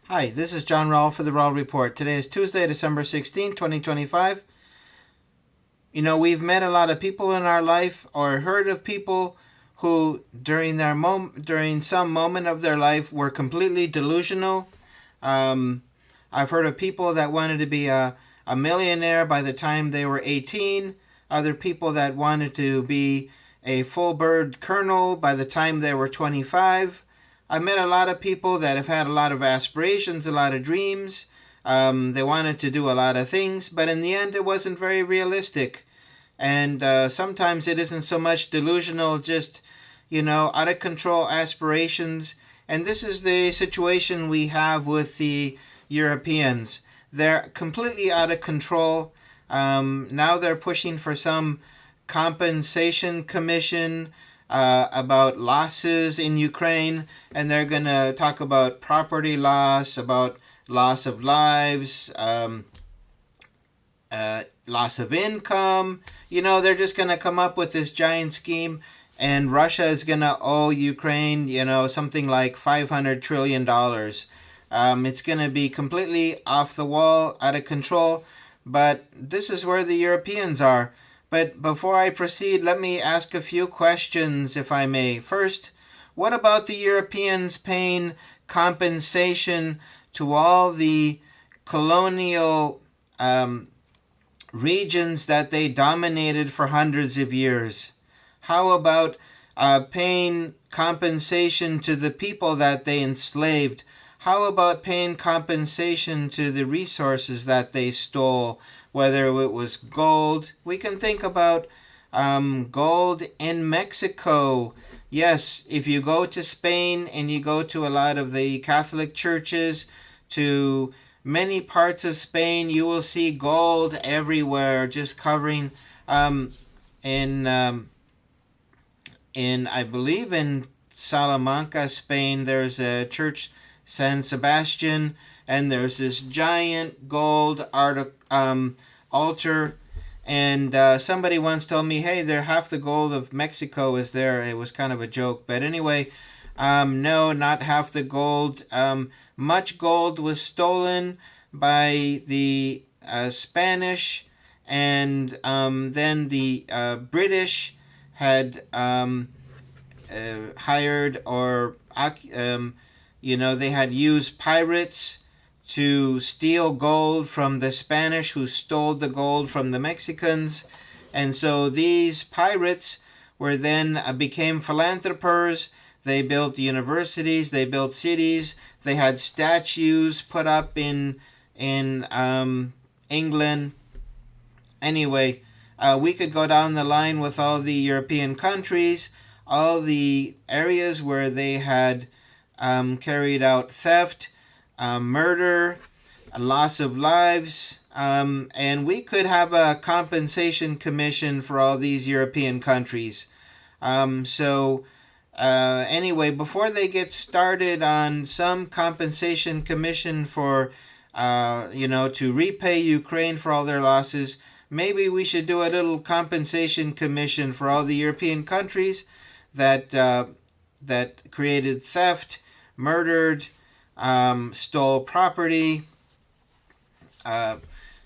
Hi, this is John Rowell for the Rowell Report. Today is Tuesday, December 16, 2025. We've met a lot of people in our life or heard of people who during some moment of their life were completely delusional. I've heard of people that wanted to be a millionaire by the time they were 18, other people that wanted to be a full bird colonel by the time they were 25. I met a lot of people that have had a lot of aspirations, a lot of dreams. They wanted to do a lot of things, but in the end, it wasn't very realistic. And sometimes it isn't so much delusional, just, out of control aspirations. And this is the situation we have with the Europeans. They're completely out of control. Now they're pushing for some compensation commission about losses in Ukraine, and they're going to talk about property loss, about loss of lives, loss of income. They're just going to come up with this giant scheme, and Russia is going to owe Ukraine, something like $500 trillion. It's going to be completely off the wall, out of control, but this is where the Europeans are. But before I proceed, let me ask a few questions, if I may. First, what about the Europeans paying compensation to all the colonial regions that they dominated for hundreds of years? How about paying compensation to the people that they enslaved? How about paying compensation to the resources that they stole? Whether it was gold, we can think about gold in Mexico. Yes, if you go to Spain and you go to a lot of the Catholic churches, to many parts of Spain, you will see gold everywhere, just covering. In I believe in Salamanca, Spain, there's a church, San Sebastian, and there's this giant gold altar, and somebody once told me, hey, half the gold of Mexico is there. It was kind of a joke, but anyway, no, not half the gold. Much gold was stolen by the Spanish, and then the British had hired or they had used pirates to steal gold from the Spanish, who stole the gold from the Mexicans. And so these pirates were then became philanthropers. They built universities, they built cities, they had statues put up in England. Anyway, we could go down the line with all the European countries, all the areas where they had carried out theft, murder, a loss of lives, and we could have a compensation commission for all these European countries. Anyway, before they get started on some compensation commission for, to repay Ukraine for all their losses, maybe we should do a little compensation commission for all the European countries that created theft, murdered, stole property,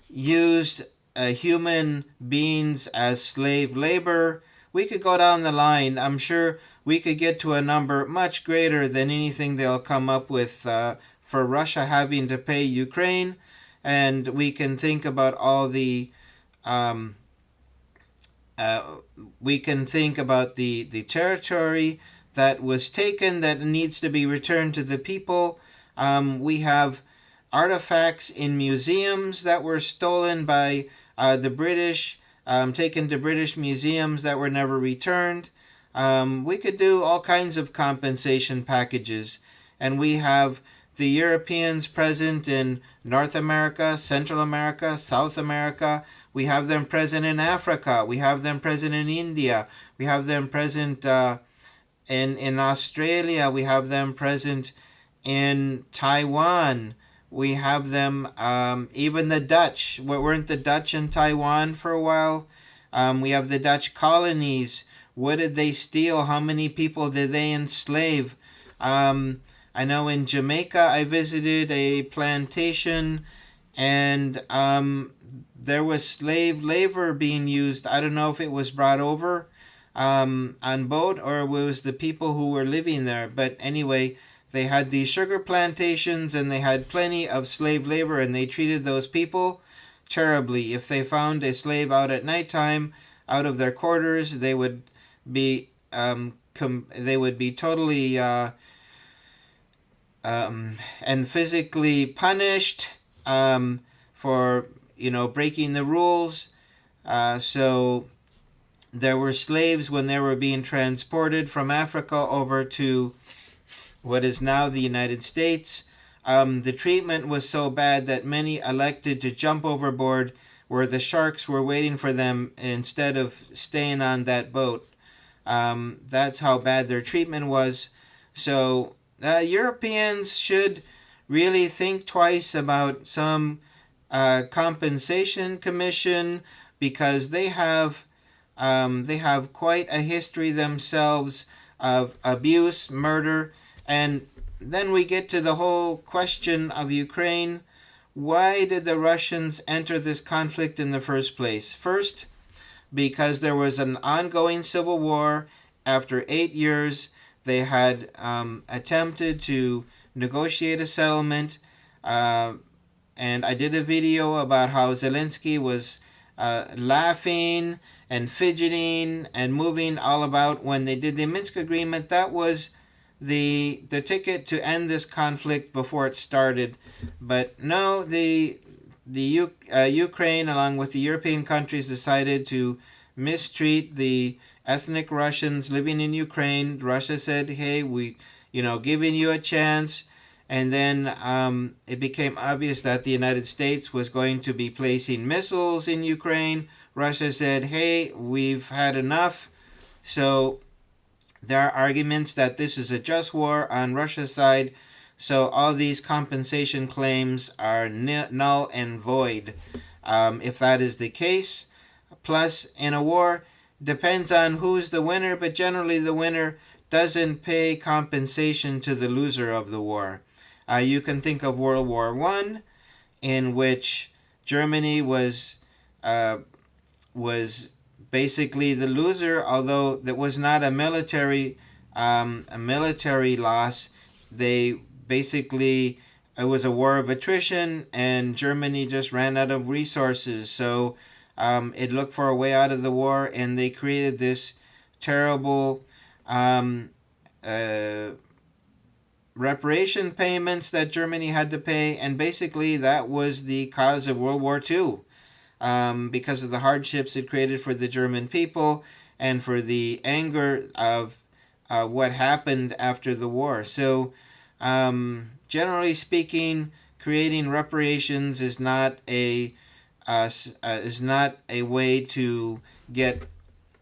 used human beings as slave labor. We could go down the line. I'm sure we could get to a number much greater than anything they'll come up with for Russia having to pay Ukraine. And we can think about all the the territory that was taken that needs to be returned to the people. We have artifacts in museums that were stolen by the British, taken to British museums that were never returned. We could do all kinds of compensation packages. And we have the Europeans present in North America, Central America, South America. We have them present in Africa. We have them present in India. We have them present in Australia. We have them present in Taiwan. We have them, even the Dutch. Weren't the Dutch in Taiwan for a while? We have the Dutch colonies. What did they steal? How many people did they enslave? I know in Jamaica I visited a plantation, and there was slave labor being used. I don't know if it was brought over on boat or it was the people who were living there. But anyway, they had these sugar plantations and they had plenty of slave labor, and they treated those people terribly. If they found a slave out at nighttime, out of their quarters, they would be totally and physically punished for breaking the rules. So there were slaves when they were being transported from Africa over to what is now the United States. The treatment was so bad that many elected to jump overboard where the sharks were waiting for them instead of staying on that boat. That's how bad their treatment was. So Europeans should really think twice about some compensation commission, because they have quite a history themselves of abuse, murder, and then we get to the whole question of Ukraine. Why did the Russians enter this conflict in the first place? First, because there was an ongoing civil war. After 8 years, they had attempted to negotiate a settlement, and I did a video about how Zelensky was laughing and fidgeting and moving all about when they did the Minsk agreement. That was the ticket to end this conflict before it started. But no, Ukraine, along with the European countries, decided to mistreat the ethnic Russians living in Ukraine. Russia said, "Hey, we, giving you a chance." And then it became obvious that the United States was going to be placing missiles in Ukraine. Russia said, "Hey, we've had enough." So there are arguments that this is a just war on Russia's side. So all these compensation claims are null and void if that is the case. Plus, in a war, depends on who's the winner, but generally the winner doesn't pay compensation to the loser of the war. You can think of World War I, in which Germany was basically the loser, although that was not a military loss. They basically, it was a war of attrition, and Germany just ran out of resources. So it looked for a way out of the war, and they created this terrible reparation payments that Germany had to pay, and basically that was the cause of World War II, because of the hardships it created for the German people and for the anger of what happened after the war. So generally speaking, creating reparations is not a way to get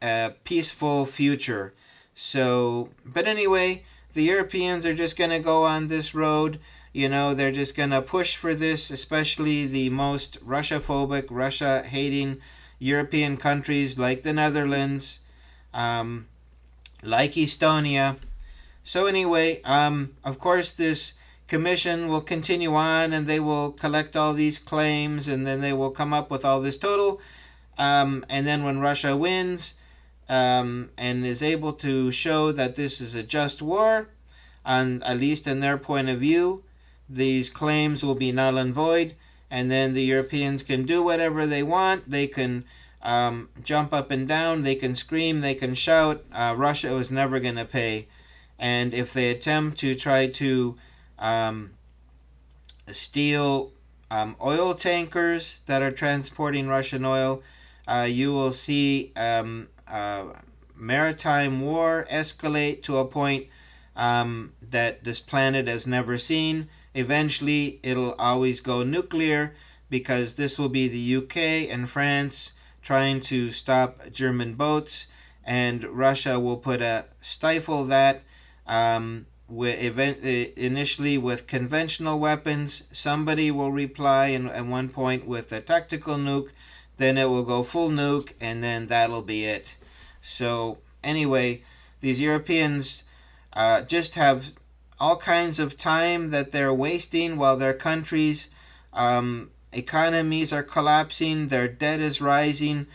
a peaceful future. So, but anyway, the Europeans are just going to go on this road. They're just going to push for this, especially the most Russia-phobic, Russia-hating European countries like the Netherlands, like Estonia. So anyway, of course, this commission will continue on, and they will collect all these claims, and then they will come up with all this total. And then when Russia wins, and is able to show that this is a just war, and at least in their point of view, these claims will be null and void, and then the Europeans can do whatever they want. They can jump up and down, they can scream, they can shout. Russia was never going to pay. And if they attempt to try to steal oil tankers that are transporting Russian oil, you will see maritime war escalate to a point that this planet has never seen. Eventually, it'll always go nuclear, because this will be the UK and France trying to stop German boats, and Russia will stifle that initially with conventional weapons. Somebody will reply at one point with a tactical nuke, then it will go full nuke, and then that'll be it. So anyway, these Europeans just have all kinds of time that they're wasting while their countries' economies are collapsing, their debt is rising,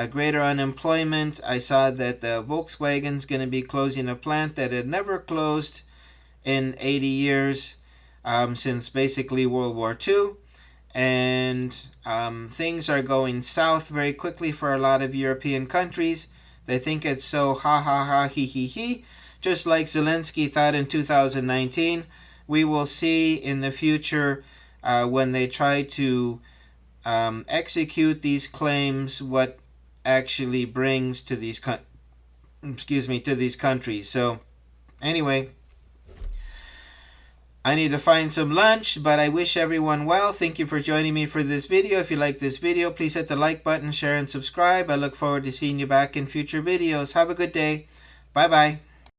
greater unemployment. I saw that the Volkswagen's going to be closing a plant that had never closed in 80 years since basically World War II. And things are going south very quickly for a lot of European countries. They think it's so ha ha ha he he he. Just like Zelensky thought in 2019, we will see in the future when they try to execute these claims what actually brings to these to these countries. So anyway, I need to find some lunch, but I wish everyone well. Thank you for joining me for this video. If you like this video, please hit the like button, share, and subscribe. I look forward to seeing you back in future videos. Have a good day. Bye-bye.